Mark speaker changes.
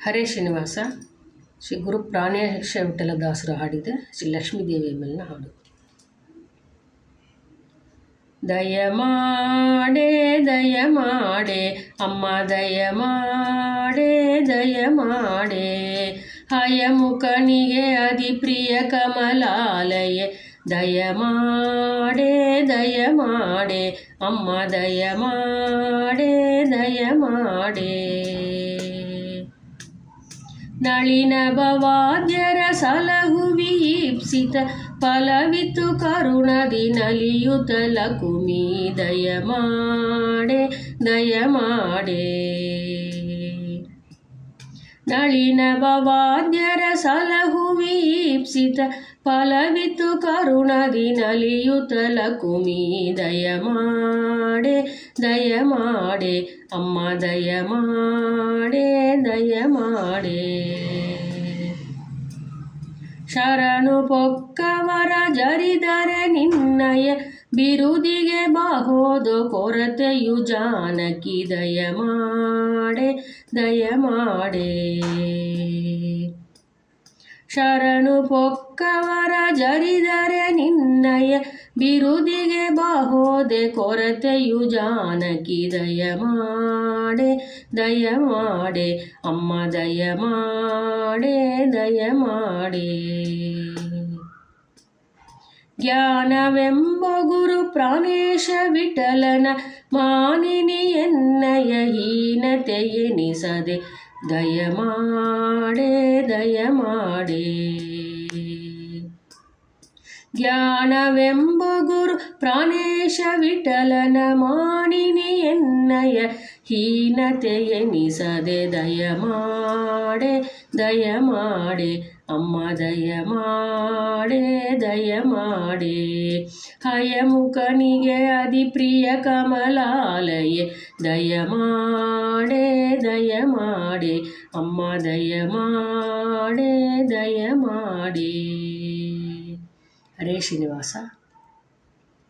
Speaker 1: ಹರೇ ಶ್ರೀನಿವಾಸ ಶ್ರೀ ಗುರು ಪ್ರಾಣೇಶ ವಿಠಲದಾಸರು ಹಾಡಿದ ಶ್ರೀ ಲಕ್ಷ್ಮೀದೇವಿಯ ಮೇಲಿನ ಹಾಡು. ದಯಮಾಡೆ ದಯಮಾಡೆ ಅಮ್ಮ ದಯಮಾಡೆ ದಯಮಾಡೆ, ಹಯಮುಖನಿಗೆ ಅಧಿಪ್ರಿಯ ಕಮಲಾಲಯೆ ದಯಮಾಡೆ ದಯಮಾಡೆ ಅಮ್ಮ ದಯಮಾಡೆ ದಯಮಾಡೆ. ನಳಿನ ಭವಾದ್ಯರ ಸಲಹುವೀಪ್ಸಿತ ಫಲವಿತ್ತು ಕರುಣದಿ ನಲಿಯುತ ಲಕುಮಿ ದಯಮಾಡೆ ದಯಮಾಡೆ. ನಳಿನ ಭವಾದ್ಯರ ಸಲಹುವೀಪ್ಸಿತ ಫಲವಿತ್ತು ಕರುಣದಿ ನಲಿಯುತ ಲಕುಮಿ ದಯಮಾಡೆ ದಯಮಾಡೆ ಅಮ್ಮ ದಯಮಾಡೆ ದಯಮಾಡೆ. ಶರಣು ಪೊಕ್ಕವರ ಜರಿದರೆ ನಿನ್ನಯ ಬಿರುದಿಗೆ ಬಾಹೋದು ಕೊರತೆಯು ಜಾನಕಿ ದಯಮಾಡೆ ದಯಮಾಡೆ. ಶರಣು ಪೊಕ್ಕವರ ಜರಿದರೆ ನಿನ್ನಯ ಬಿರುದಿಗೆ ಬಾಹೋದೆ ಕೊರತೆಯು ಜಾನಕಿ ದಯಮಾಡೆ ದಯಮಾಡೆ ಅಮ್ಮ ದಯಮಾಡೆ ದಯಮಾಡೆ. ಜ್ಞಾನವೆಂಬ ಗುರು ಪ್ರಾಣೇಶ ವಿಠಲನ ಮಾನಿನಿ ಎನ್ನಯ ಹೀನತೆ ಎನಿಸದೆ ದಯಮಾಡೆ ದಯಮಾಡೆ. ಜ್ಞಾನವೆಂಬ ಗುರು ಪ್ರಾಣೇಶ ವಿಠಲನ ಮಾನಿನಿ ಎನ್ನಯ ಹೀನತೆ ಎನಿಸದೆ ದಯಮಾಡೆ ದಯಮಾಡೆ ಅಮ್ಮ ದಯಮಾಡೆ ದಯಮಾಡೆ. ಹಯಮುಖನಿಗೆ ಅಧಿಪ್ರಿಯ ಕಮಲಾಲಯೆ ದಯಮಾಡೆ ದಯಮಾಡೆ ಅಮ್ಮ ದಯಮಾಡೆ ದಯಮಾಡೆ. ಹರೇ ಶ್ರೀನಿವಾಸ.